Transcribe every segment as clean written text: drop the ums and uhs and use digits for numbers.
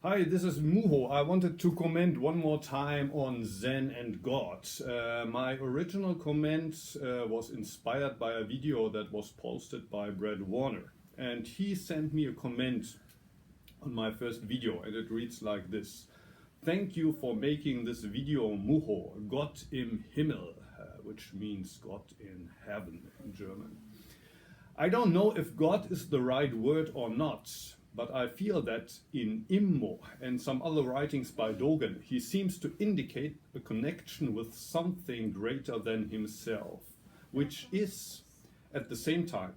Hi, this is Muho. I wanted to comment one more time on Zen and God. My original comment was inspired by a video that was posted by Brad Warner. And he sent me a comment on my first video, and it reads like this. Thank you for making this video, Muho, Gott im Himmel, which means God in heaven in German. I don't know if God is the right word or not, but I feel that in Immo and some other writings by Dogen, he seems to indicate a connection with something greater than himself, which is, at the same time,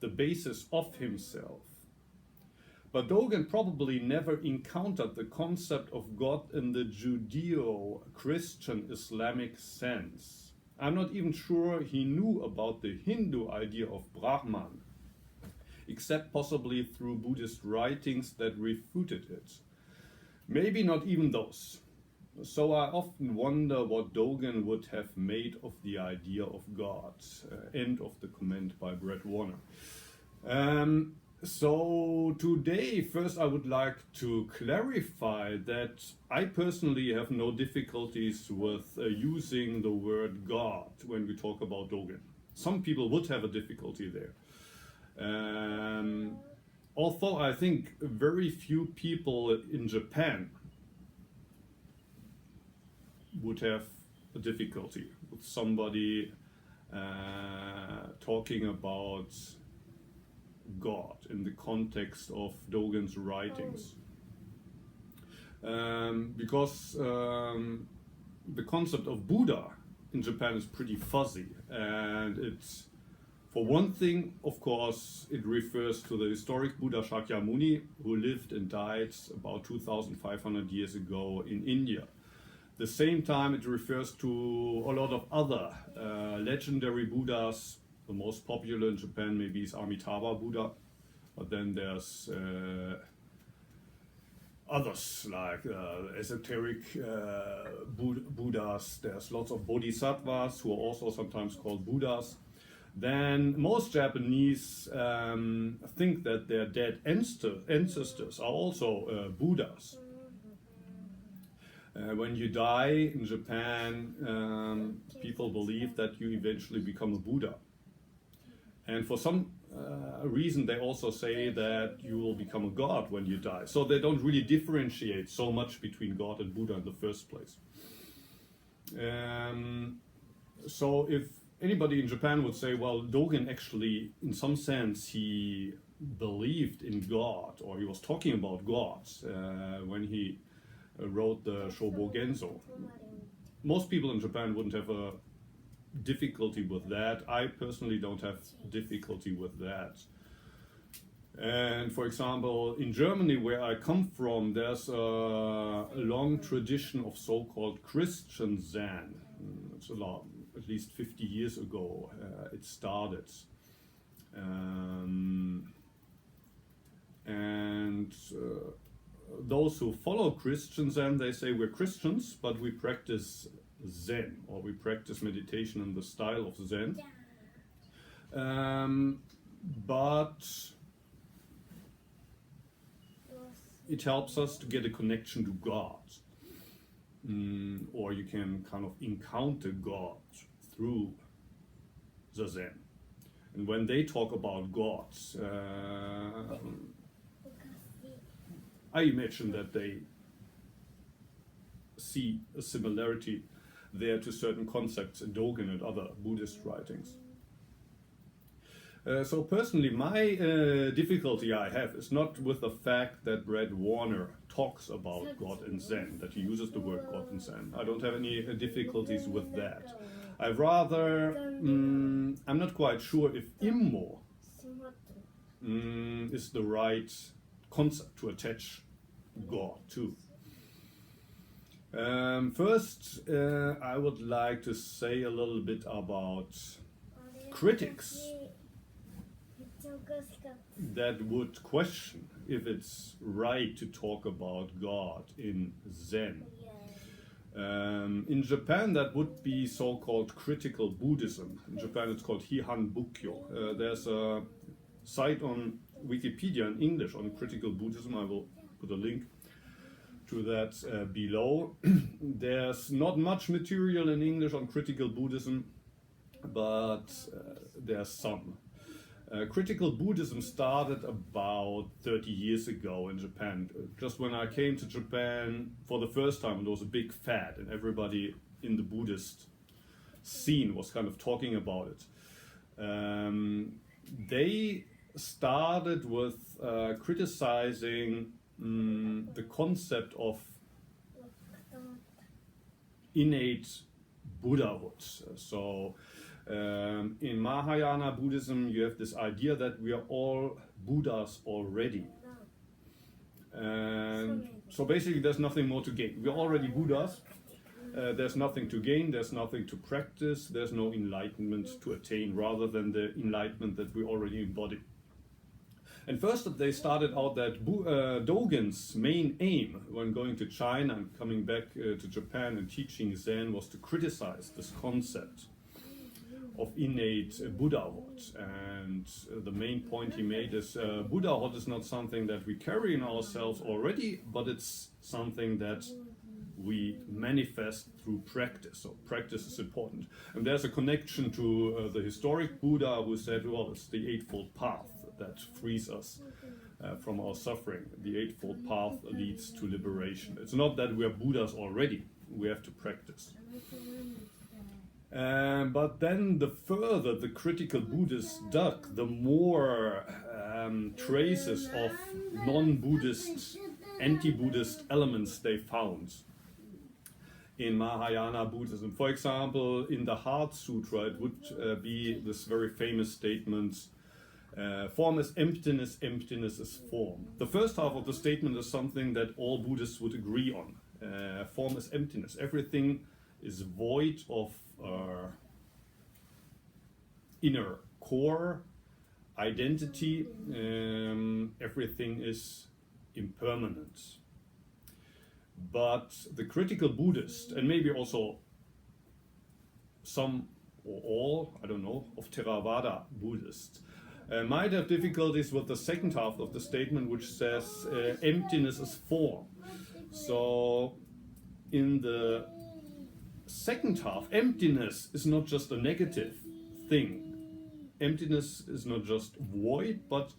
the basis of himself. But Dogen probably never encountered the concept of God in the Judeo-Christian Islamic sense. I'm not even sure he knew about the Hindu idea of Brahman, except possibly through Buddhist writings that refuted it. Maybe not even those. So I often wonder what Dogen would have made of the idea of God. End of the comment by Brad Warner. So today, first I would like to clarify that I personally have no difficulties with using the word God when we talk about Dogen. Some people would have a difficulty there. Although I think very few people in Japan would have a difficulty with somebody talking about God in the context of Dogen's writings. Because the concept of Buddha in Japan is pretty fuzzy, and it's, for one thing, of course, it refers to the historic Buddha Shakyamuni, who lived and died about 2,500 years ago in India. At the same time, it refers to a lot of other legendary Buddhas. The most popular in Japan maybe is Amitabha Buddha, but then there's others like esoteric Buddhas. There's lots of bodhisattvas who are also sometimes called Buddhas. Then most Japanese think that their dead ancestors are also Buddhas. When you die in Japan, people believe that you eventually become a Buddha. And for some reason, they also say that you will become a god when you die. So they don't really differentiate so much between God and Buddha in the first place. So if anybody in Japan would say, well, Dogen actually, in some sense, he believed in God, or he was talking about God when he wrote the Sobogenzo. Most people in Japan wouldn't have a difficulty with that. I personally don't have difficulty with that. And for example, in Germany, where I come from, there's a long tradition of so-called Christian Zen. It's a lot, at least 50 years ago it started. Those who follow Christian Zen, they say we're Christians, but we practice Zen, or we practice meditation in the style of Zen. But it helps us to get a connection to God. Or you can kind of encounter God through the Zen. And when they talk about God, I imagine that they see a similarity there to certain concepts in Dogen and other Buddhist writings. So personally, my difficulty I have is not with the fact that Brad Warner talks about God and Zen, that he uses the word God and Zen. I don't have any difficulties with that. I rather, I'm not quite sure if Immo is the right concept to attach God to. First, I would like to say a little bit about critics that would question if it's right to talk about God in Zen. In Japan, that would be so-called critical Buddhism. In Japan, it's called Hihan Bukkyo. There's a site on Wikipedia in English on critical Buddhism. I will put a link. to that below. There's not much material in English on critical Buddhism, but there's some. Critical Buddhism started about 30 years ago in Japan. Just when I came to Japan for the first time, it was a big fad, and everybody in the Buddhist scene was kind of talking about it. They started with criticizing the concept of innate Buddhahood. So in Mahayana Buddhism, you have this idea that we are all Buddhas already. And so basically there's nothing more to gain. We're already Buddhas. There's nothing to gain, there's nothing to practice, there's no enlightenment to attain rather than the enlightenment that we already embody. And first they started out that Dogen's main aim when going to China and coming back to Japan and teaching Zen was to criticize this concept of innate Buddhahood. And the main point he made is Buddhahood is not something that we carry in ourselves already, but it's something that we manifest through practice. So practice is important. And there's a connection to the historic Buddha who said, well, it's the Eightfold Path that frees us from our suffering. The Eightfold Path leads to liberation. It's not that we are Buddhas already, we have to practice. But then the further the critical Buddhists dug, the more traces of non-Buddhist, anti-Buddhist elements they found in Mahayana Buddhism. For example, in the Heart Sutra, it would be this very famous statement, form is emptiness, emptiness is form. The first half of the statement is something that all Buddhists would agree on. Form is emptiness. Everything is void of inner core, identity. Everything is impermanent. But the critical Buddhist, and maybe also some or all, I don't know, of Theravada Buddhists, might have difficulties with the second half of the statement, which says emptiness is form. So in the second half, emptiness is not just a negative thing. Emptiness is not just void, but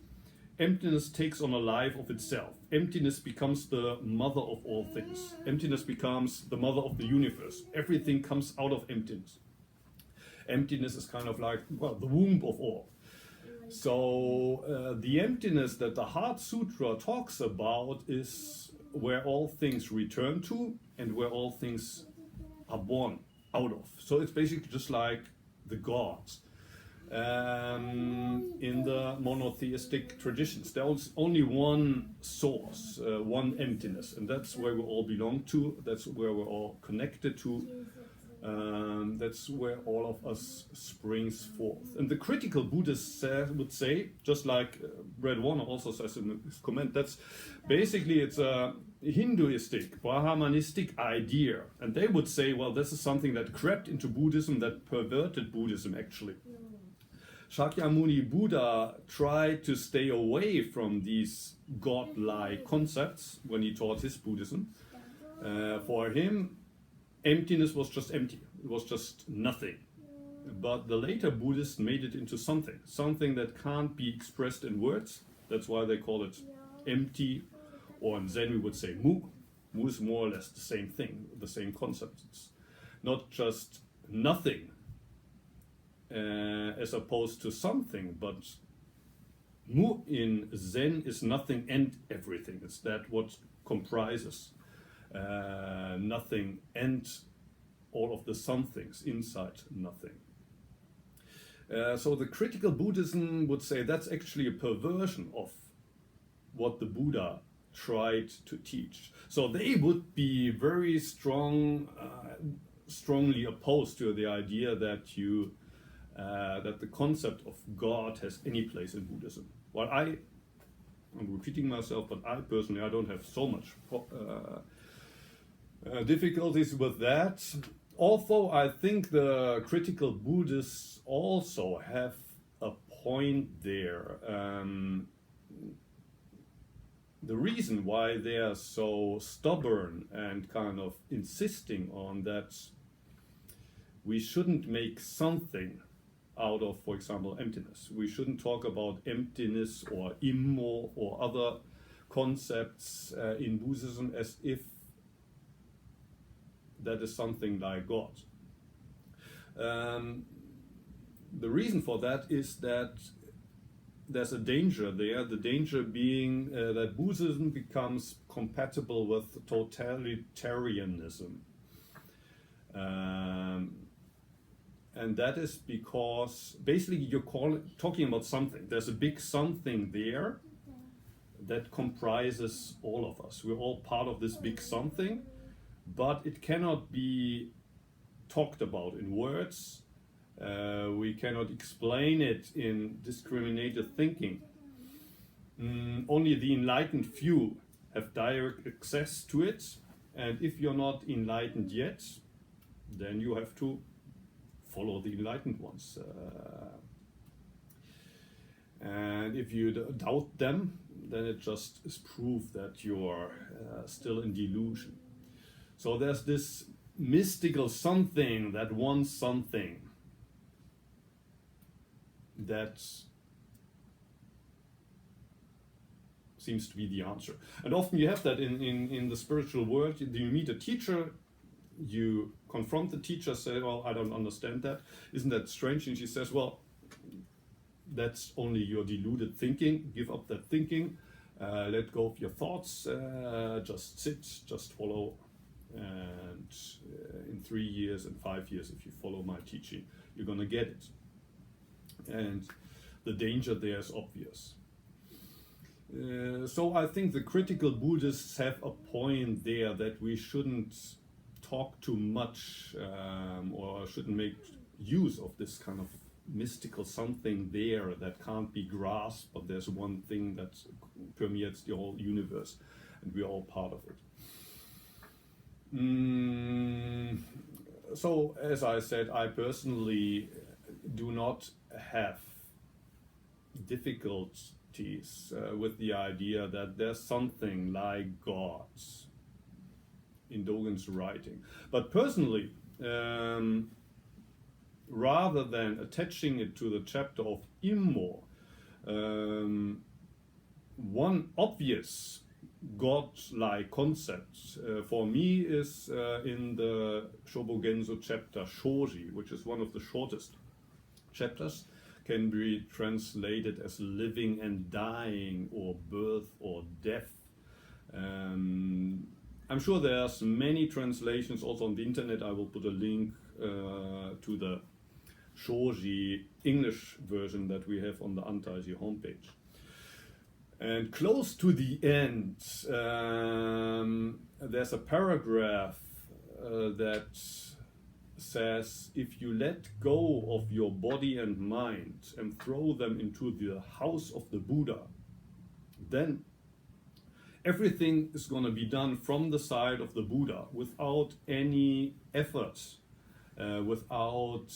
emptiness takes on a life of itself. Emptiness becomes the mother of all things. Emptiness becomes the mother of the universe. Everything comes out of emptiness. Emptiness is kind of like, well, the womb of all. So the emptiness that the Heart Sutra talks about is where all things return to and where all things are born out of. So it's basically just like the gods. In the monotheistic traditions, there's only one source, one emptiness, and that's where we all belong to, that's where we're all connected to, that's where all of us springs forth. And the critical Buddhists would say, just like Brad Warner also says in his comment, that's basically it's a Hinduistic, Brahmanistic idea. And they would say, well, this is something that crept into Buddhism, that perverted Buddhism actually. Shakyamuni Buddha tried to stay away from these godlike concepts when he taught his Buddhism. For him, emptiness was just empty. It was just nothing. But the later Buddhists made it into something that can't be expressed in words. That's why they call it empty, or in Zen we would say Mu. Mu is more or less the same thing, the same concept. It's not just nothing, as opposed to something, but Mu in Zen is nothing and everything. It's that what comprises nothing and all of the somethings inside nothing. So the critical Buddhism would say that's actually a perversion of what the Buddha tried to teach. So they would be very strongly opposed to the idea that that the concept of God has any place in Buddhism. Well, I'm repeating myself, but I personally, I don't have so much difficulties with that. Although I think the critical Buddhists also have a point there. the reason why they are so stubborn and kind of insisting on that we shouldn't make something out of, for example, emptiness. We shouldn't talk about emptiness or immo or other concepts in Buddhism as if that is something like God. The reason for that is that there's a danger there, the danger being that Buddhism becomes compatible with totalitarianism. And that is because basically you're talking about something. There's a big something there that comprises all of us. We're all part of this big something, but it cannot be talked about in words. We cannot explain it in discriminated thinking. Only the enlightened few have direct access to it, and if you're not enlightened yet, then you have to follow the enlightened ones. And if you doubt them, then it just is proof that you're still in delusion. So there's this mystical something that wants something that seems to be the answer. And often you have that in the spiritual world. You meet a teacher, you confront the teacher, say, well, I don't understand that. Isn't that strange? And she says, well, that's only your deluded thinking. Give up that thinking. Let go of your thoughts. Just sit, just follow. And in 3 years and 5 years, if you follow my teaching, you're going to get it. And the danger there is obvious. So I think the critical Buddhists have a point there that we shouldn't talk too much or shouldn't make use of this kind of mystical something there that can't be grasped, but there's one thing that permeates the whole universe and we're all part of it. So as I said, I personally do not have difficulties with the idea that there's something like God in Dogen's writing. But personally, rather than attaching it to the chapter of immo, one obvious God-like concept for me is in the Sobogenzo chapter Shoji, which is one of the shortest chapters, can be translated as living and dying, or birth or death. I'm sure there's many translations also on the internet. I will put a link to the Shoji English version that we have on the Antaiji homepage. And close to the end, there's a paragraph that says, if you let go of your body and mind and throw them into the house of the Buddha, then everything is going to be done from the side of the Buddha without any effort, without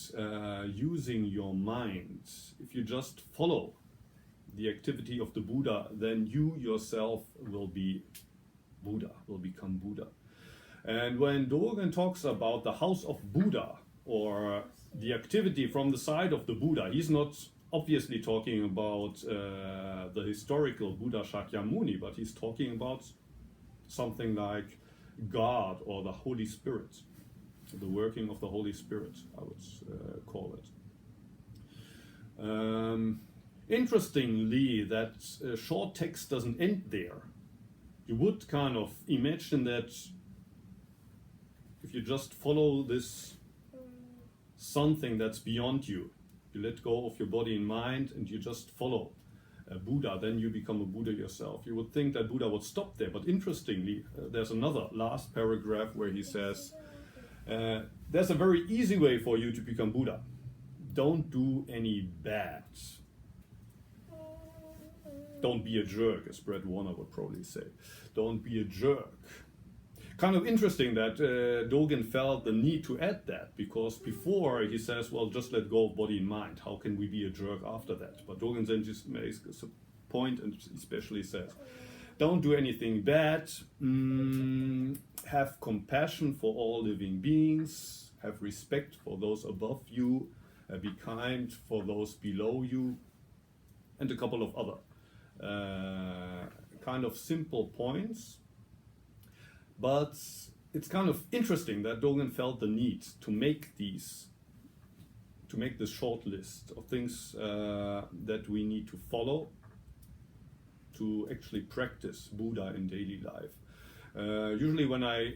using your mind. If you just follow the activity of the Buddha, then you yourself will be Buddha, will become Buddha. And when Dogen talks about the house of Buddha, or the activity from the side of the Buddha, he's not obviously talking about the historical Buddha Shakyamuni, but he's talking about something like God or the Holy Spirit, the working of the Holy Spirit, I would call it. Interestingly, that short text doesn't end there. You would kind of imagine that if you just follow this something that's beyond you, you let go of your body and mind and you just follow Buddha, then you become a Buddha yourself. You would think that Buddha would stop there, but interestingly, there's another last paragraph where he says, there's a very easy way for you to become Buddha. Don't do any bad. Don't be a jerk, as Brett Warner would probably say. Don't be a jerk. Kind of interesting that Dogen felt the need to add that, because before he says, well, just let go of body and mind. How can we be a jerk after that? But Dogen then just makes a point and especially says, don't do anything bad, have compassion for all living beings, have respect for those above you, be kind for those below you, and a couple of other kind of simple points. But it's kind of interesting that Dogen felt the need to make this short list of things that we need to follow to actually practice Buddha in daily life. Usually when I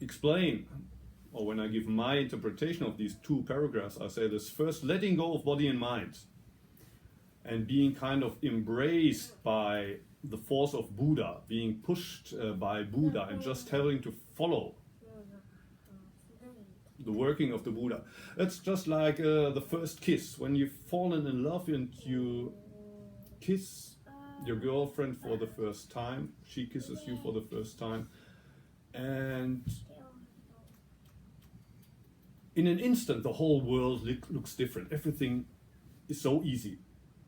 explain or when I give my interpretation of these two paragraphs, I say this: first, letting go of body and mind and being kind of embraced by the force of Buddha, being pushed by Buddha and just having to follow the working of the Buddha. It's just like the first kiss. When you've fallen in love and you kiss your girlfriend for the first time, she kisses you for the first time, and in an instant the whole world looks different. Everything is so easy,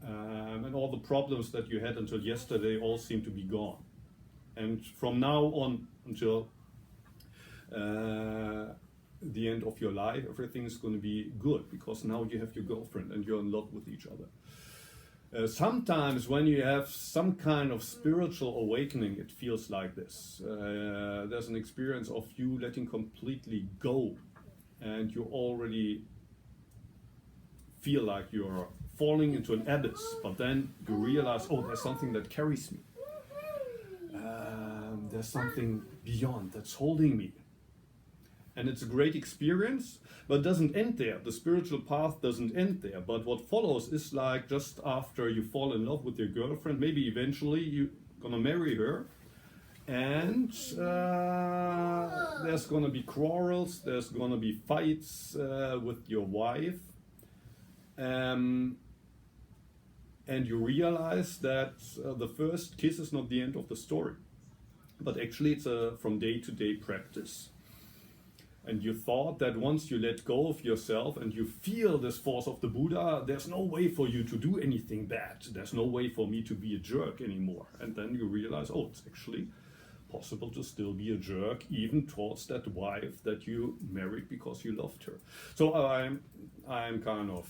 and all the problems that you had until yesterday all seem to be gone. And from now on until the end of your life, everything is going to be good, because now you have your girlfriend and you're in love with each other. Sometimes when you have some kind of spiritual awakening, it feels like this. There's an experience of you letting completely go, and you already feel like you're falling into an abyss, but then you realize, oh, there's something that carries me. There's something beyond that's holding me. And it's a great experience, but it doesn't end there. The spiritual path doesn't end there. But what follows is like just after you fall in love with your girlfriend, maybe eventually you're gonna marry her, and there's gonna be quarrels, there's gonna be fights with your wife, and you realize that the first kiss is not the end of the story, but actually it's a from day to day practice. And you thought that once you let go of yourself and you feel this force of the Buddha, there's no way for you to do anything bad. There's no way for me to be a jerk anymore. And then you realize, oh, it's actually possible to still be a jerk, even towards that wife that you married because you loved her. So I'm kind of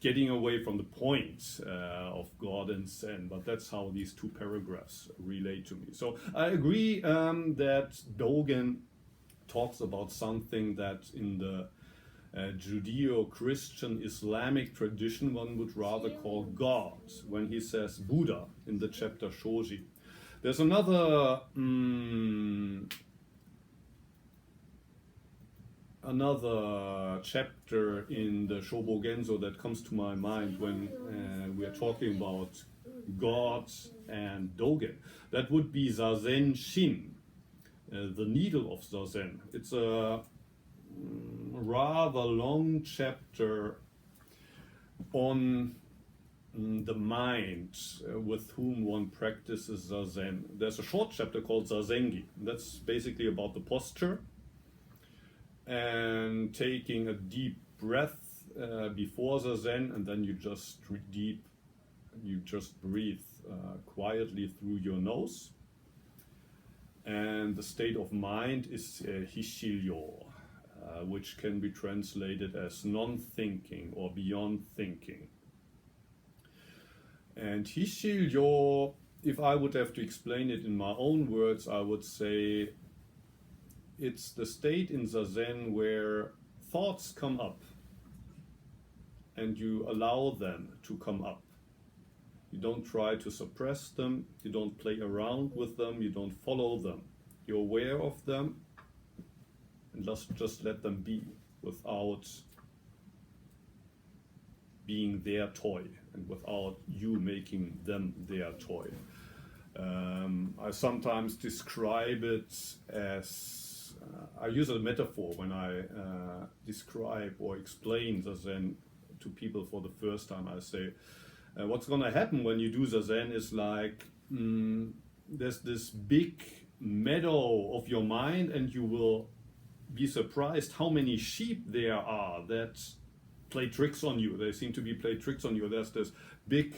getting away from the point of God and Zen, but that's how these two paragraphs relate to me. So I agree that Dogen talks about something that in the Judeo-Christian Islamic tradition one would rather call God, when he says Buddha in the chapter Shoji. There's another chapter in the Sobogenzo that comes to my mind when we are talking about God and Dogen. That would be Zazenshin, the needle of Zazen. It's a rather long chapter on the mind with whom one practices Zazen. There's a short chapter called Zazengi. That's basically about the posture and taking a deep breath before Zazen, and then you just breathe quietly through your nose. And the state of mind is hishilyo, which can be translated as non-thinking or beyond thinking. And hishilyo, if I would have to explain it in my own words, I would say it's the state in Zazen where thoughts come up and you allow them to come up. You don't try to suppress them, you don't play around with them, you don't follow them. You're aware of them and just let them be without being their toy and without you making them their toy. I sometimes describe it as, I use a metaphor when I describe or explain Zazen to people for the first time. I say, what's going to happen when you do Zazen is like, there's this big meadow of your mind, and you will be surprised how many sheep there are that play tricks on you. They seem to be play tricks on you. There's this big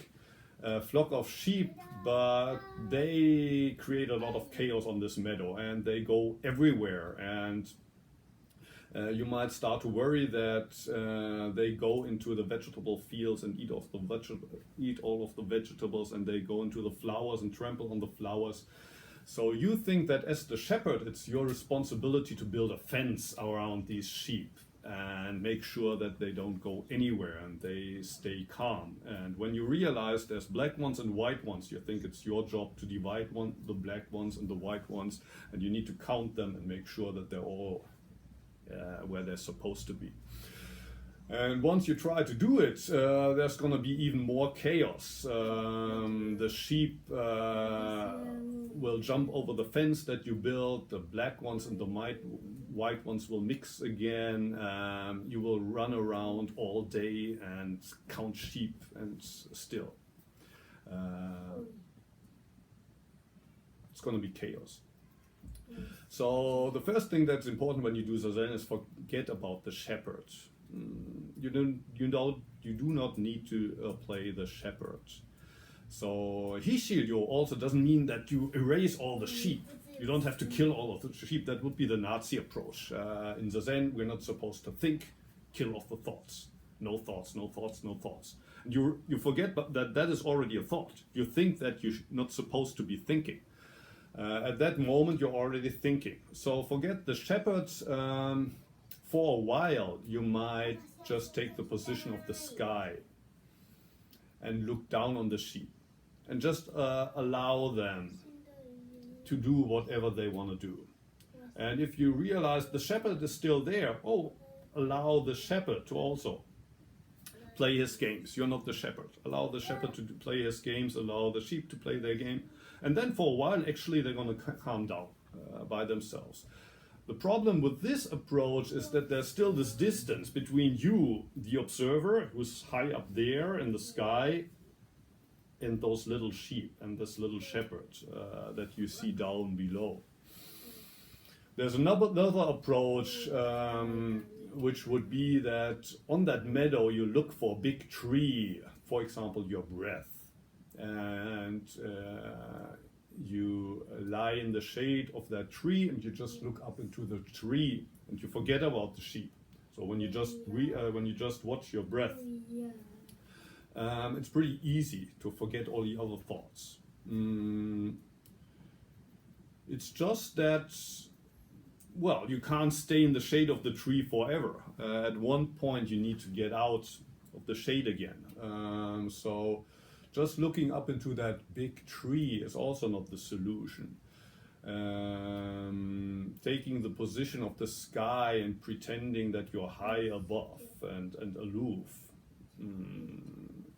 a flock of sheep, but they create a lot of chaos on this meadow and they go everywhere. And you might start to worry that they go into the vegetable fields and eat all of the vegetables, and they go into the flowers and trample on the flowers. So you think that as the shepherd, it's your responsibility to build a fence around these sheep and make sure that they don't go anywhere and they stay calm. And when you realize there's black ones and white ones, you think it's your job to divide the black ones and the white ones, and you need to count them and make sure that they're all where they're supposed to be. And once you try to do it, there's going to be even more chaos. The sheep will jump over the fence that you built, the black ones and the white ones will mix again. You will run around all day and count sheep, and still it's going to be chaos. So the first thing that's important when you do Zazen is forget about the shepherd. You do not need to play the shepherd. So hishiryo also doesn't mean that you erase all the sheep. You don't have to kill all of the sheep. That would be the Nazi approach. In Zazen, we're not supposed to think, kill off the thoughts. No thoughts, no thoughts, no thoughts. And you forget that is already a thought. You think that you're not supposed to be thinking. At that moment, you're already thinking. So forget the shepherds. For a while, you might just take the position of the sky and look down on the sheep and just allow them to do whatever they want to do. And if you realize the shepherd is still there, allow the shepherd to also play his games. You're not the shepherd. Allow the shepherd to play his games, allow the sheep to play their game. And then for a while, actually, they're going to calm down by themselves. The problem with this approach is that there's still this distance between you, the observer, who's high up there in the sky, and those little sheep and this little shepherd that you see down below. There's another approach, which would be that on that meadow you look for a big tree, for example, your breath. And you lie in the shade of that tree and you just look up into the tree and you forget about the sheep. So when you just watch your breath, it's pretty easy to forget all the other thoughts. It's just that, well, you can't stay in the shade of the tree forever. At one point you need to get out of the shade again. So just looking up into that big tree is also not the solution. Taking the position of the sky and pretending that you're high above and aloof,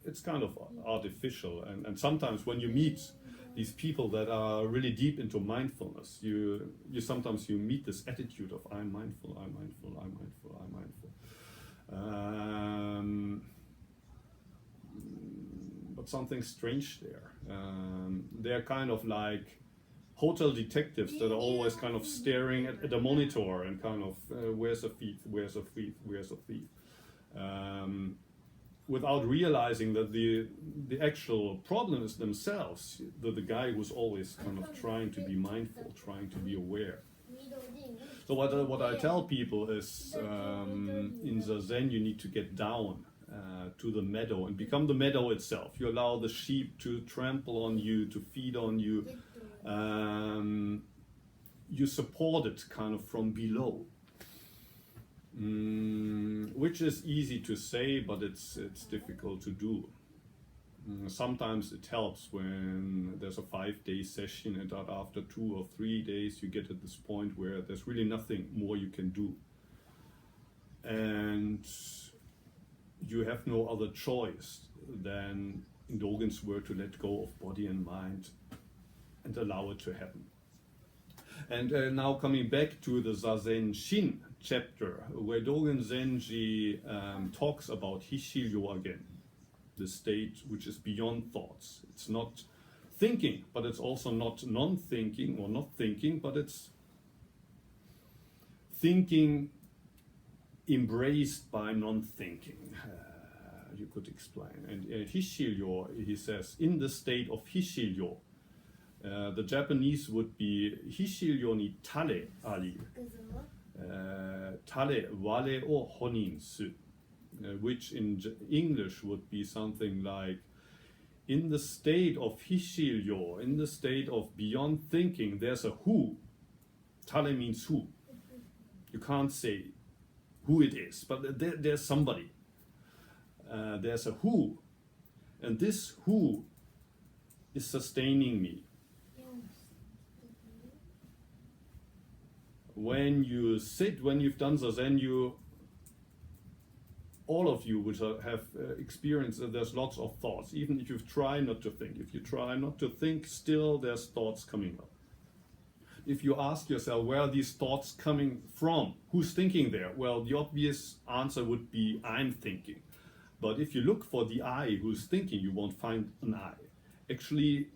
it's kind of artificial. And sometimes when you meet these people that are really deep into mindfulness, you sometimes meet this attitude of I'm mindful, I'm mindful, I'm mindful, I'm mindful. But something strange there. They're kind of like hotel detectives that are always kind of staring at a monitor and kind of, where's a thief, where's a thief, where's a thief? Without realizing that the actual problem is themselves, the guy who's always kind of trying to be mindful, trying to be aware. So what I tell people is, in Zazen you need to get down to the meadow and become the meadow itself. You allow the sheep to trample on you, to feed on you. You support it kind of from below. Which is easy to say, but it's difficult to do. Sometimes it helps when there's a 5-day session and that after 2 or 3 days you get at this point where there's really nothing more you can do. And you have no other choice than, in Dogen's word, to let go of body and mind and allow it to happen. And now coming back to the Zazenshin chapter, where Dogen Zenji talks about Hishiryo again, the state which is beyond thoughts. It's not thinking, but it's also not non-thinking or not thinking, but it's thinking embraced by non-thinking. you could explain. And Hishiryo, he says, in the state of Hishiryo. The Japanese would be Hishiryo ni tare ari. Tare ware o honin su. Which in English would be something like, in the state of Hishiryo, in the state of beyond thinking, there's a who. Tare means who. You can't say who it is, but there's somebody. There's a who. And this who is sustaining me. When you sit, when you've done Zazen, all of you which have experienced that there's lots of thoughts, even if you try not to think. If you try not to think, still there's thoughts coming up. If you ask yourself, where are these thoughts coming from? Who's thinking there? Well, the obvious answer would be, I'm thinking. But if you look for the I who's thinking, you won't find an I. Actually,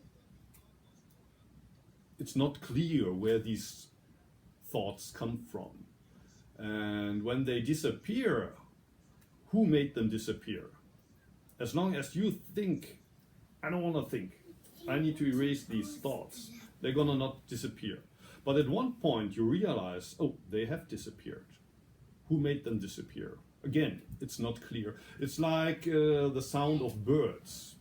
it's not clear where these thoughts come from. And when they disappear, who made them disappear? As long as you think, I don't want to think, I need to erase these thoughts, they're gonna not disappear. But at one point you realize, oh, they have disappeared. Who made them disappear? Again, it's not clear. It's like the sound of birds.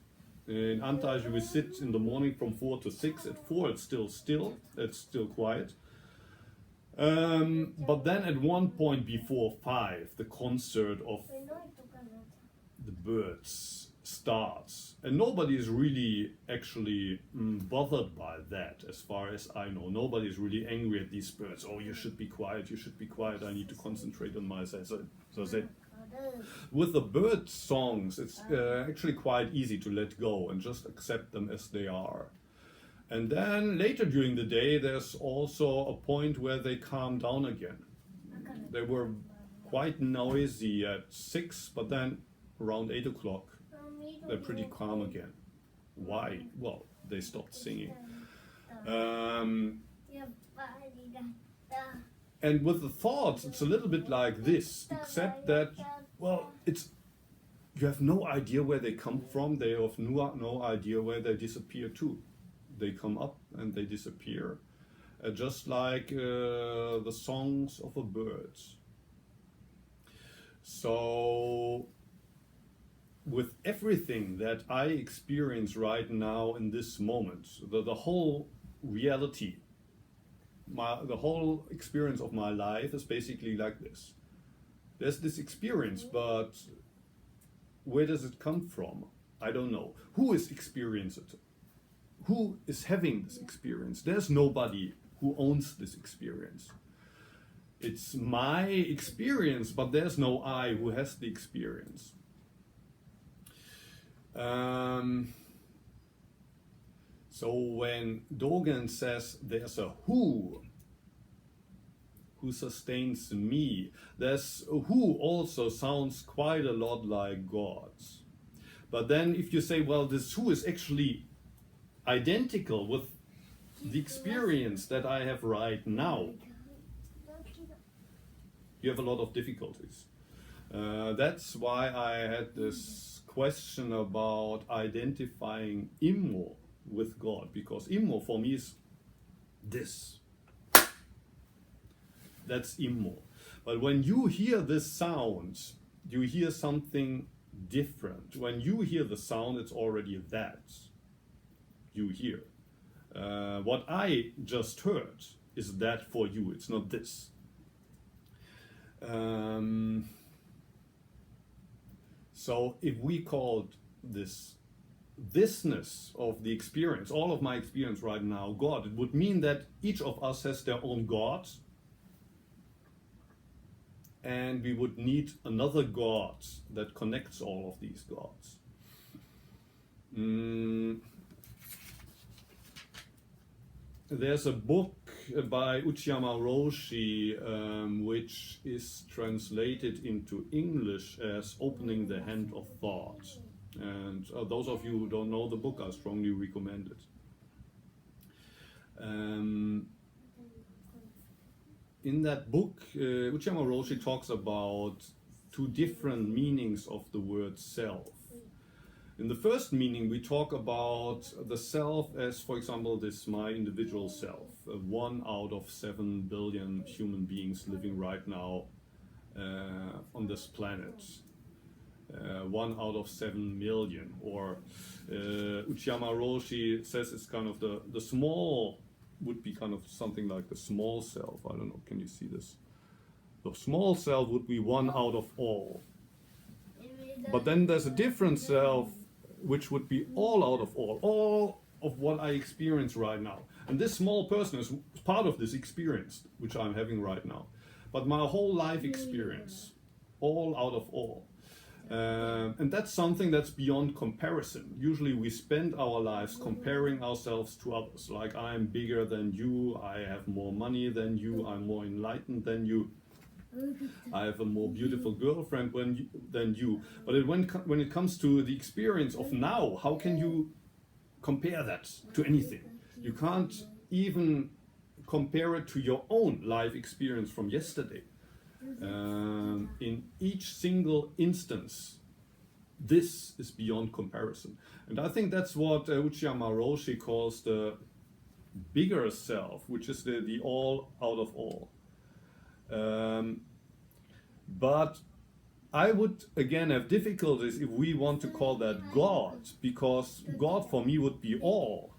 In Antage we sit in the morning from 4 to 6. At 4 it's still still, it's still quiet. But then at one point before 5, the concert of the birds starts. And nobody is really actually bothered by that, as far as I know. Nobody is really angry at these birds. Oh, you should be quiet, I need to concentrate on my Zazen. With the bird songs, it's actually quite easy to let go and just accept them as they are. And then later during the day, there's also a point where they calm down again. They were quite noisy at 6, but then around 8 o'clock, they're pretty calm again. Why? Well, they stopped singing. And with the thoughts, it's a little bit like this, except that, well, you have no idea where they come from. They have no idea where they disappear to. They come up and they disappear, just like the songs of the birds. So, with everything that I experience right now in this moment, the whole reality, the whole experience of my life is basically like this. There's this experience, but where does it come from? I don't know. Who is experiencing it? Who is having this experience? There's nobody who owns this experience. It's my experience, but there's no I who has the experience. So when Dogen says there's a who sustains me, there's a who also sounds quite a lot like God's. But then if you say, well, this who is actually identical with the experience that I have right now, you have a lot of difficulties. That's why I had this question about identifying Immo with God, because Immo for me is this. That's Immo. But when you hear this sound, you hear something different. When you hear the sound, it's already that you hear. What I just heard is that for you, it's not this. So if we called thisness of the experience, all of my experience right now, God, it would mean that each of us has their own God, and we would need another God that connects all of these gods. There's a book by Uchiyama Roshi which is translated into English as Opening the Hand of Thought. And those of you who don't know the book, I strongly recommend it. In that book, Uchiyama Roshi talks about two different meanings of the word self. In the first meaning, we talk about the self as, for example, this my individual self, 1 out of 7 billion human beings living right now on this planet. 1 out of 7 million, or Uchiyama Roshi says it's kind of the small would be kind of something like the small self. I don't know, can you see this? The small self would be 1 out of all. But then there's a different self which would be all out of all of what I experience right now. And this small person is part of this experience which I'm having right now. But my whole life experience, all out of all. And that's something that's beyond comparison. Usually we spend our lives comparing ourselves to others. Like, I'm bigger than you, I have more money than you, I'm more enlightened than you, I have a more beautiful girlfriend than you. But when it comes to the experience of now, how can you compare that to anything? You can't even compare it to your own life experience from yesterday. In each single instance, this is beyond comparison. And I think that's what Uchiyama Roshi calls the bigger self, which is the all out of all. But I would again have difficulties if we want to call that God, because God for me would be all.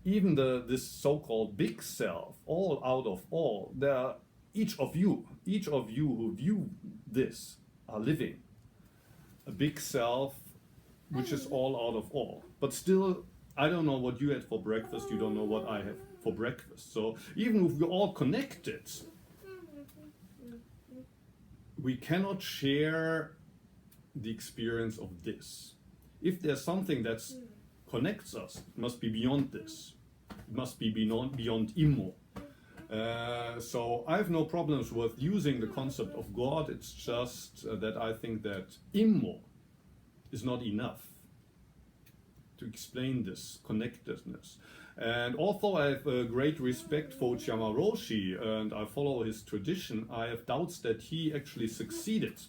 Even this so-called big self, all out of all, there are each of you who view this are living a big self which is all out of all. But still, I don't know what you had for breakfast, you don't know what I have for breakfast. So even if we're all connected, we cannot share the experience of this. If there's something that connects us, it must be beyond this. It must be beyond immo. So I have no problems with using the concept of God. It's just that I think that immo is not enough to explain this connectedness. And although I have a great respect for Uchiyama Roshi and I follow his tradition, I have doubts that he actually succeeded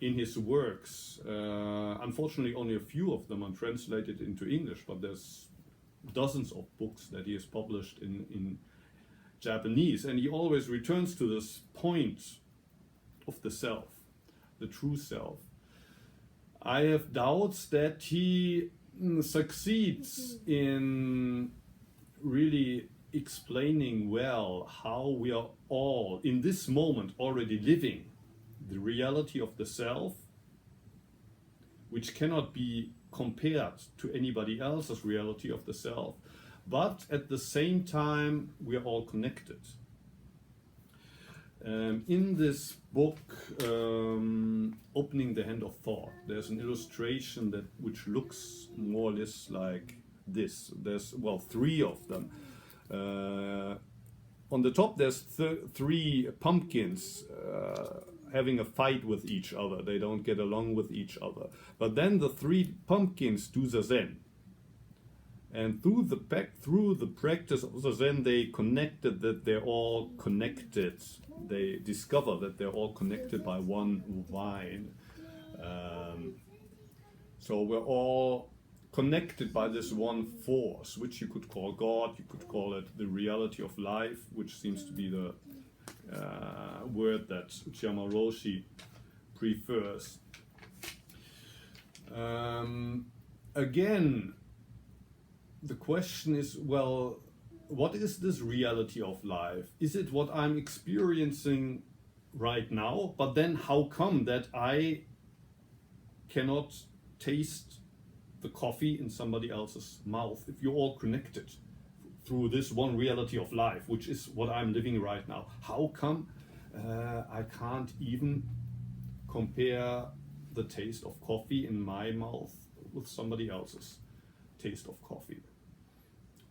in his works. Unfortunately, only a few of them are translated into English, but there's dozens of books that he has published in Japanese, and he always returns to this point of the self, the true self. I have doubts that he succeeds in really explaining well how we are all in this moment already living the reality of the self, which cannot be compared to anybody else's reality of the self, but at the same time we are all connected. In this book, Opening the Hand of Thought, there's an illustration which looks more or less like this. There's, well, 3 of them. On the top there's 3 pumpkins having a fight with each other. They don't get along with each other. But then the 3 pumpkins do Zazen. And through the practice of Zazen, they connected that they're all connected. They discover that they're all connected by one vine. So we're all connected by this one force, which you could call God, you could call it the reality of life, which seems to be the word that Uchiyama Roshi prefers. Again, the question is, well, what is this reality of life? Is it what I'm experiencing right now? But then how come that I cannot taste the coffee in somebody else's mouth if you're all connected through this one reality of life, which is what I'm living right now? How come I can't even compare the taste of coffee in my mouth with somebody else's taste of coffee?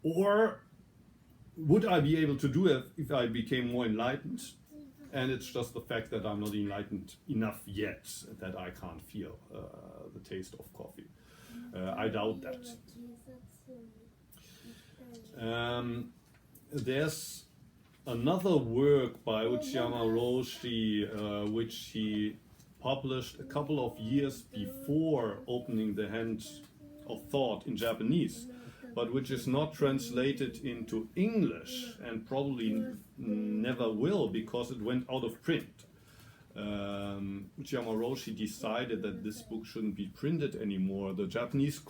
Or would I be able to do it if I became more enlightened? And it's just the fact that I'm not enlightened enough yet that I can't feel the taste of coffee. I doubt that. There's another work by Uchiyama Roshi, which he published a couple of years before opening the Hand of Thought in Japanese, but which is not translated into English and probably never will because it went out of print. Uchiyama Roshi decided that this book shouldn't be printed anymore. The Japanese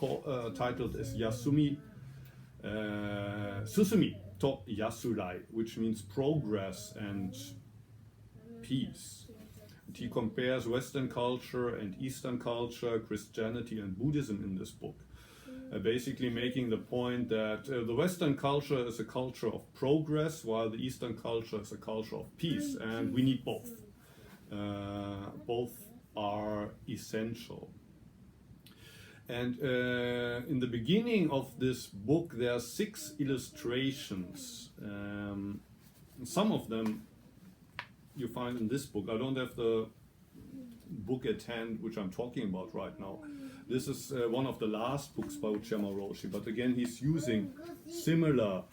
title is Susumi to Yasurai, which means progress and peace. And he compares Western culture and Eastern culture, Christianity and Buddhism in this book, basically making the point that the Western culture is a culture of progress, while the Eastern culture is a culture of peace, and we need both. Both are essential. And in the beginning of this book, there are 6 illustrations. Some of them you find in this book. I don't have the book at hand which I'm talking about right now. This is one of the last books by Uchiyama Roshi, but again he's using similar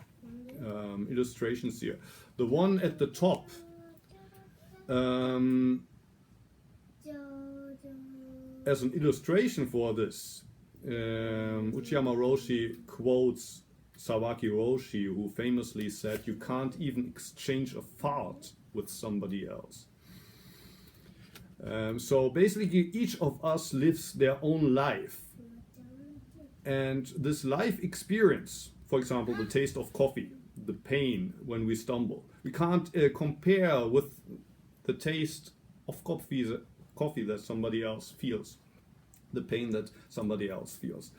illustrations here. The one at the top, as an illustration for this, Uchiyama Roshi quotes Sawaki Roshi, who famously said, "You can't even exchange a fart with somebody else." So basically each of us lives their own life, and this life experience, for example the taste of coffee, the pain when we stumble, we can't compare with the taste of coffee that somebody else feels, the pain that somebody else feels.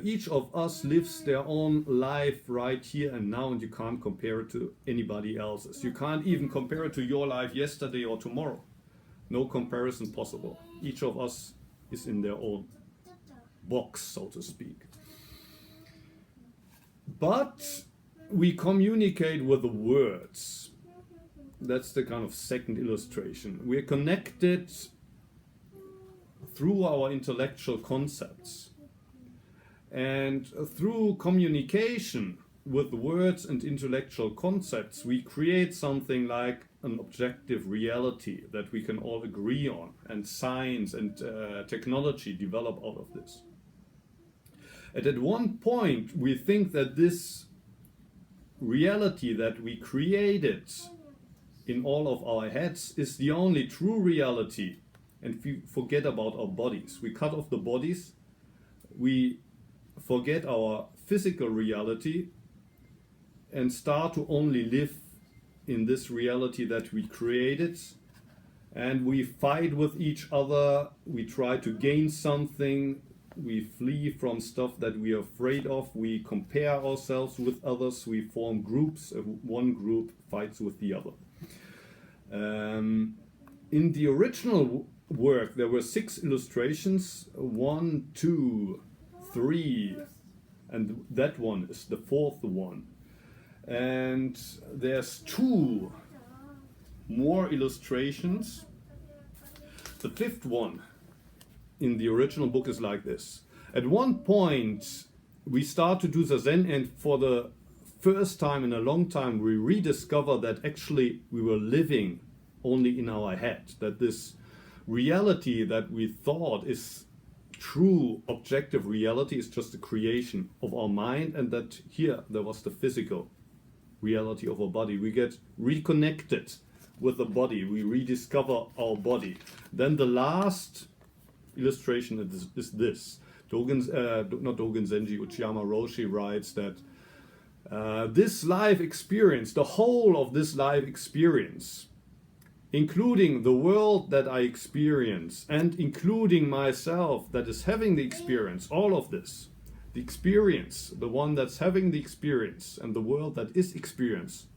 Each of us lives their own life right here and now, and you can't compare it to anybody else's. You can't even compare it to your life yesterday or tomorrow. No comparison possible. Each of us is in their own box, so to speak. But we communicate with the words. That's the kind of second illustration. We're connected through our intellectual concepts. And through communication with words and intellectual concepts, we create something like an objective reality that we can all agree on, and science and technology develop out of this. And at one point, we think that this reality that we created in all of our heads is the only true reality, and we forget about our bodies. We cut off the bodies, we forget our physical reality, and start to only live in this reality that we created, and we fight with each other, we try to gain something, we flee from stuff that we are afraid of, we compare ourselves with others, we form groups, one group fights with the other. In the original work there were 6 illustrations, 1, 2, 3, and that one is the 4th one. And there's 2 more illustrations. The 5th one in the original book is like this. At one point we start to do Zazen, and for the first time in a long time we rediscover that actually we were living only in our head, that this reality that we thought is true objective reality is just a creation of our mind, and that here there was the physical reality of our body. We get reconnected with the body, we rediscover our body. Then the last illustration is this. Not Dogen Zenji, Uchiyama Roshi writes that this life experience, the whole of this life experience, including the world that I experience and including myself that is having the experience, all of this, the experience, the one that's having the experience and the world that is experience,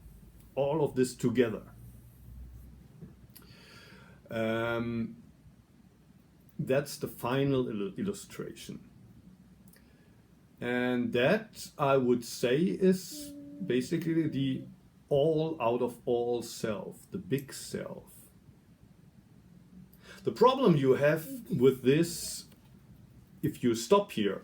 all of this together. That's the final illustration. And that, I would say, is basically the all out of all self, the big self. The problem you have with this, if you stop here,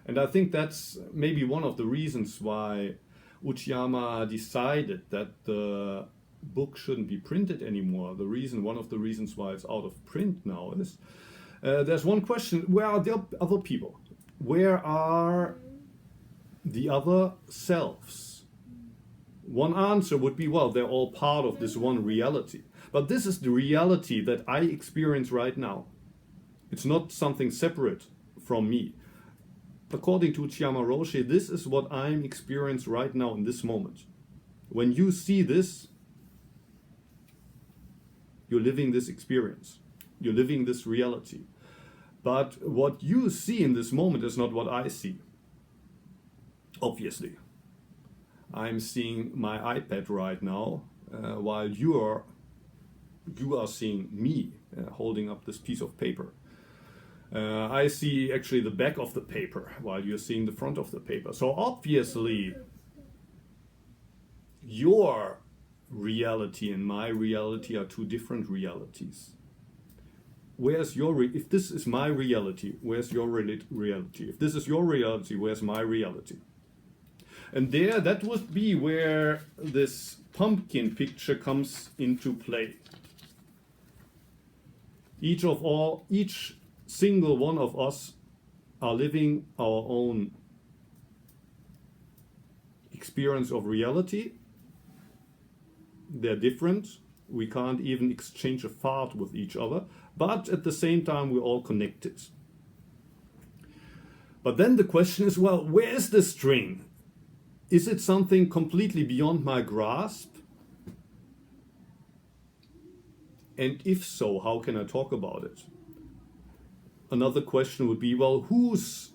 and I think that's maybe one of the reasons why Uchiyama decided that the book shouldn't be printed anymore, one of the reasons why it's out of print now is, there's one question: where are the other people? Where are the other selves? One answer would be, well, they're all part of this one reality. But this is the reality that I experience right now. It's not something separate from me. According to Uchiyama Roshi, this is what I'm experiencing right now in this moment. When you see this, you're living this experience. You're living this reality. But what you see in this moment is not what I see. Obviously. I'm seeing my iPad right now, while you are seeing me holding up this piece of paper. I see actually the back of the paper while you're seeing the front of the paper. So obviously, your reality and my reality are two different realities. Where's your if this is my reality, where's your reality? If this is your reality, where's my reality? And there, that would be where this pumpkin picture comes into play. Each single one of us are living our own experience of reality. They're different. We can't even exchange a thought with each other, but at the same time we're all connected. But then the question is, well, where is the string? Is it something completely beyond my grasp? And if so, how can I talk about it? Another question would be, well, who's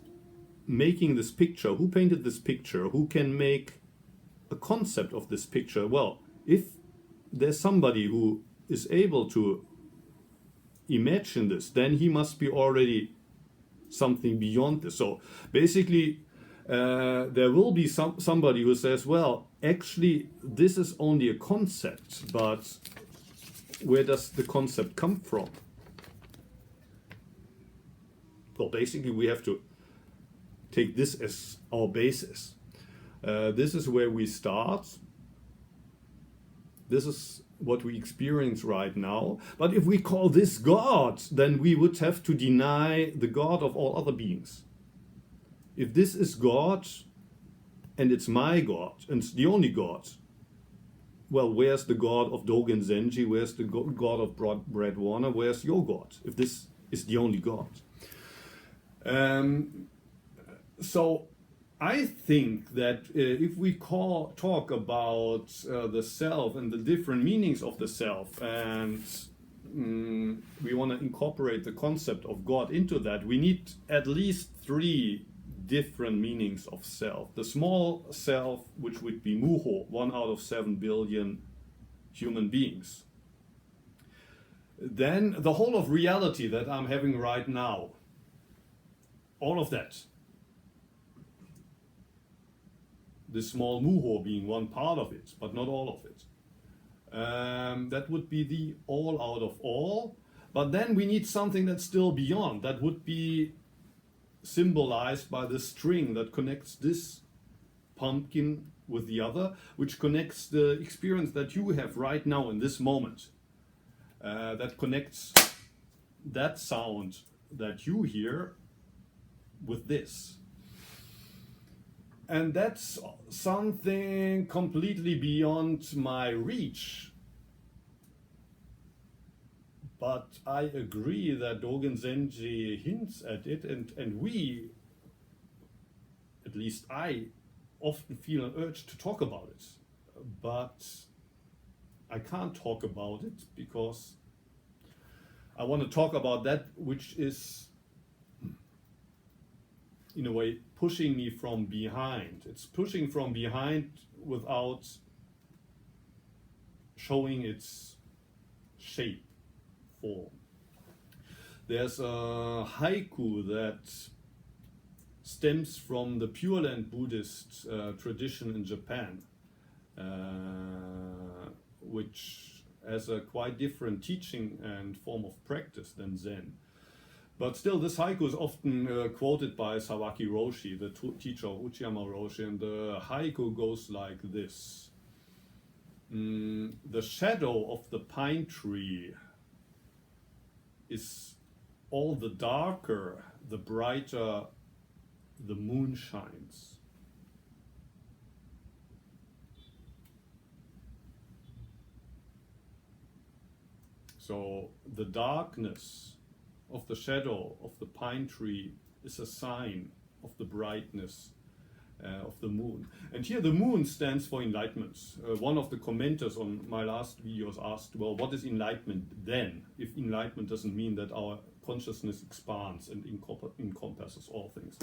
making this picture? Who painted this picture? Who can make a concept of this picture? Well, if there's somebody who is able to imagine this, then he must be already something beyond this. So basically, there will be somebody who says, well, actually, this is only a concept, but where does the concept come from? Well, basically, we have to take this as our basis. This is where we start. This is what we experience right now. But if we call this God, then we would have to deny the God of all other beings. If this is God, and it's my God, and it's the only God, well, where's the God of Dogen Zenji? Where's the God of Brad Warner? Where's your God, if this is the only God? So I think that if we talk about the self and the different meanings of the self, and we want to incorporate the concept of God into that, we need at least 3 different meanings of self. The small self, which would be Muho, 1 out of 7 billion human beings. Then the whole of reality that I'm having right now, all of that. The small Muho being one part of it, but not all of it. That would be the all out of all. But then we need something that's still beyond. That would be symbolized by the string that connects this pumpkin with the other, which connects the experience that you have right now in this moment. That connects that sound that you hear with this. And that's something completely beyond my reach. But I agree that Dogen Zenji hints at it, and we, at least I, often feel an urge to talk about it. But I can't talk about it because I want to talk about that which is, in a way, pushing me from behind. It's pushing from behind without showing its shape, form. There's a haiku that stems from the Pure Land Buddhist tradition in Japan, which has a quite different teaching and form of practice than Zen. But still, this haiku is often quoted by Sawaki Roshi, the teacher of Uchiyama Roshi, and the haiku goes like this. The shadow of the pine tree is all the darker, the brighter the moon shines. So the darkness of the shadow of the pine tree is a sign of the brightness of the moon. And here the moon stands for enlightenment. One of the commenters on my last videos asked, well, what is enlightenment then, if enlightenment doesn't mean that our consciousness expands and encompasses all things?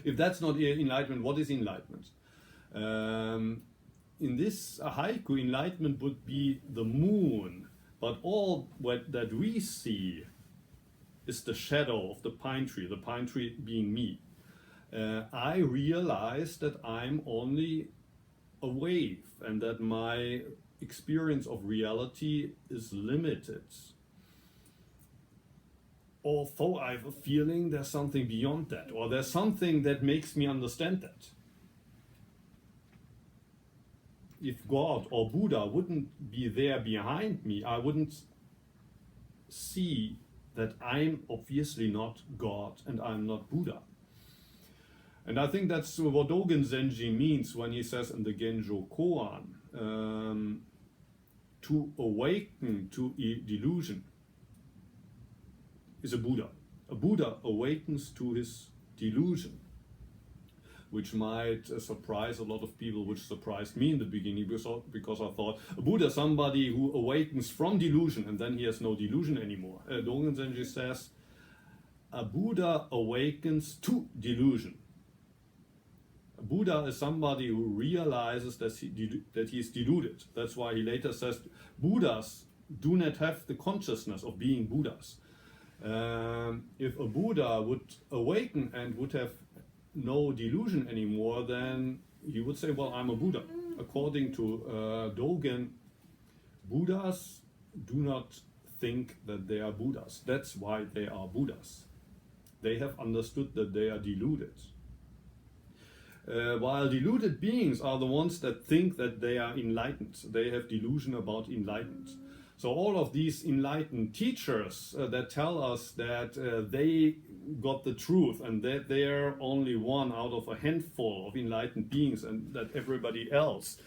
If that's not enlightenment, what is enlightenment? In this haiku, enlightenment would be the moon, but all that we see is the shadow of the pine tree being me. I realize that I'm only a wave and that my experience of reality is limited. Although I have a feeling there's something beyond that, or there's something that makes me understand that. If God or Buddha wouldn't be there behind me, I wouldn't see that I'm obviously not God and I'm not Buddha. And I think that's what Dogen Zenji means when he says in the Genjo Koan, to awaken to delusion is a Buddha. A Buddha awakens to his delusion, which might surprise a lot of people, which surprised me in the beginning, because I thought a Buddha is somebody who awakens from delusion and then he has no delusion anymore. Dogen Zenji says, a Buddha awakens to delusion. A Buddha is somebody who realizes that he is deluded. That's why he later says Buddhas do not have the consciousness of being Buddhas. If a Buddha would awaken and would have no delusion anymore, then he would say, well, I'm a Buddha. According to Dogen, Buddhas do not think that they are Buddhas. That's why they are Buddhas. They have understood that they are deluded. While deluded beings are the ones that think that they are enlightened. They have delusion about enlightened. So all of these enlightened teachers that tell us that they got the truth and that they're only one out of a handful of enlightened beings and that everybody else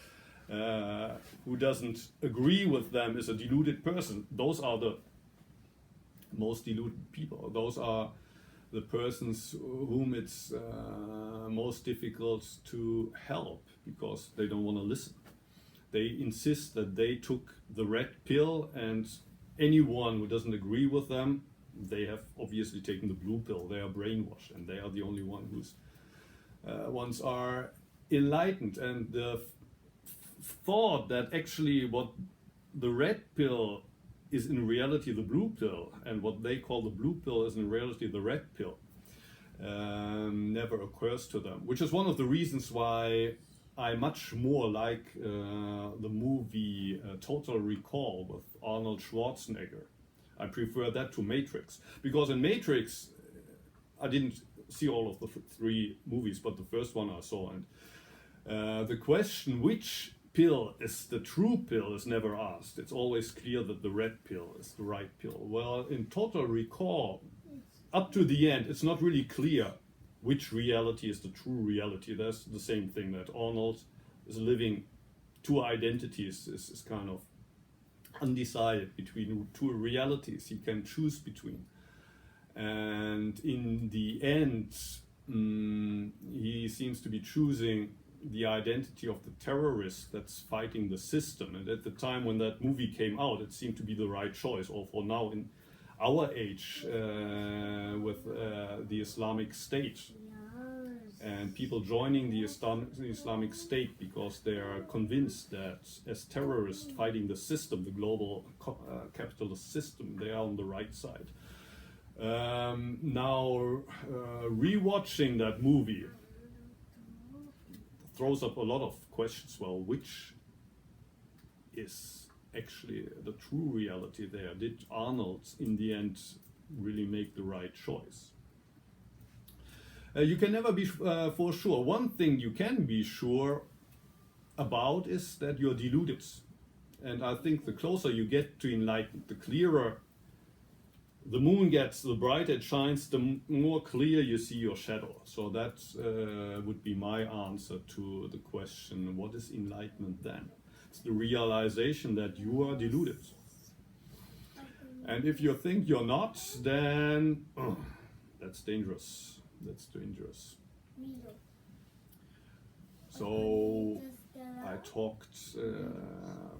who doesn't agree with them is a deluded person, those are the most deluded people. Those are the persons whom it's most difficult to help because they don't want to listen. They insist that they took the red pill, and anyone who doesn't agree with them, they have obviously taken the blue pill. They are brainwashed, and they are the only one whose ones are enlightened. And the thought that actually what the red pill is in reality the blue pill, and what they call the blue pill is in reality the red pill, never occurs to them. Which is one of the reasons why I much more like the movie Total Recall with Arnold Schwarzenegger. I prefer that to Matrix, because in Matrix I didn't see all of the three movies, but the first one I saw, and the question which pill is the true pill is never asked. It's always clear that the red pill is the right pill. Well, in Total Recall, up to the end, it's not really clear which reality is the true reality. That's the same thing that Arnold is living two identities, is kind of undecided between two realities he can choose between. And in the end, he seems to be choosing the identity of the terrorist that's fighting the system. And at the time when that movie came out, it seemed to be the right choice. Or for now, in our age, with the Islamic State, and people joining the Islamic State because they are convinced that as terrorists fighting the system, the global capitalist system, they are on the right side. Now, rewatching that movie throws up a lot of questions. Well, which is actually the true reality there? Did Arnold in the end really make the right choice. You can never be for sure. One thing you can be sure about is that you're deluded. And I think the closer you get to enlightenment, the clearer the moon gets, the brighter it shines, the more clear you see your shadow. So that would be my answer to the question, what is enlightenment then? It's the realization that you are deluded. And if you think you're not, then that's dangerous. That's dangerous. So I talked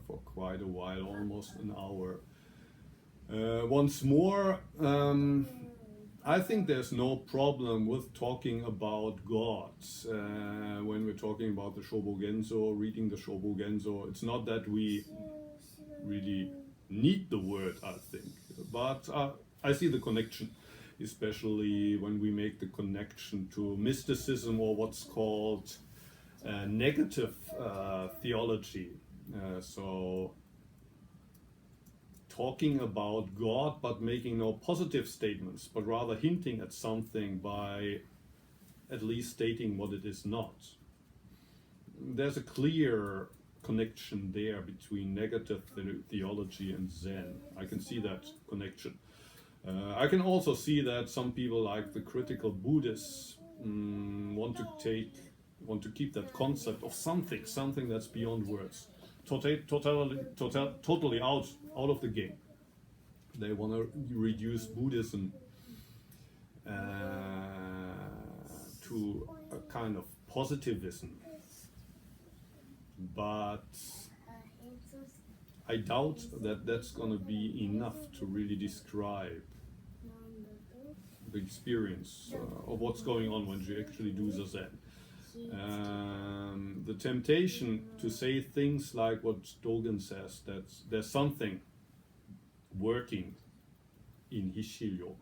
for quite a while, almost an hour. Once more, I think there's no problem with talking about God. When we're talking about the Sobogenzo, reading the Sobogenzo, it's not that we really need the word, I think, but I see the connection, especially when we make the connection to mysticism or what's called negative theology. So talking about God but making no positive statements, but rather hinting at something by at least stating what it is not. There's a clear connection there between negative theology and Zen. I can see that connection. I can also see that some people, like the critical Buddhists, want to keep that concept of something that's beyond words, totally out of the game. They want to reduce Buddhism to a kind of positivism, but I doubt that that's going to be enough to really describe the experience of what's going on when you actually do Zazen. The temptation to say things like what Dogen says, that there's something working in Hishilyo.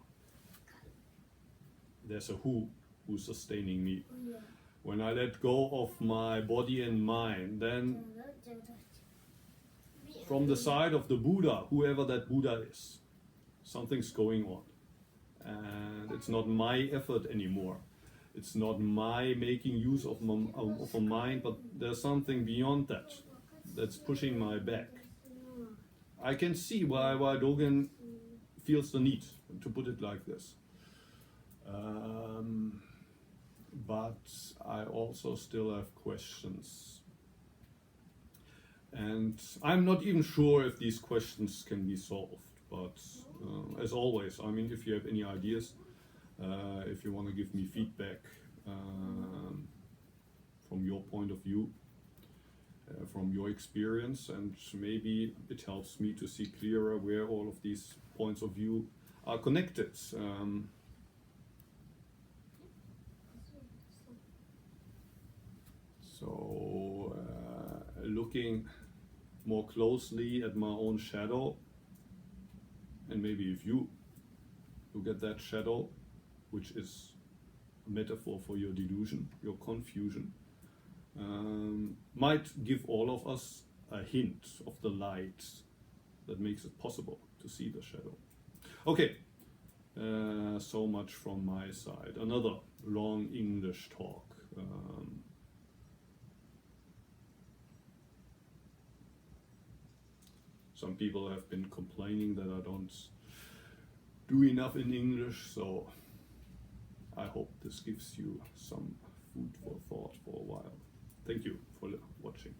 There's a who's sustaining me. When I let go of my body and mind, then from the side of the Buddha, whoever that Buddha is, something's going on. And it's not my effort anymore. It's not my making use of a mind, but there's something beyond that that's pushing my back. I can see why Dogen feels the need to put it like this. But I also still have questions. And I'm not even sure if these questions can be solved. But as always, I mean, if you have any ideas, if you want to give me feedback from your point of view, from your experience, and maybe it helps me to see clearer where all of these points of view are connected. So looking more closely at my own shadow, and maybe if you look at that shadow, which is a metaphor for your delusion, your confusion, might give all of us a hint of the light that makes it possible to see the shadow. Okay, so much from my side. Another long English talk. Some people have been complaining that I don't do enough in English, so I hope this gives you some food for thought for a while. Thank you for watching.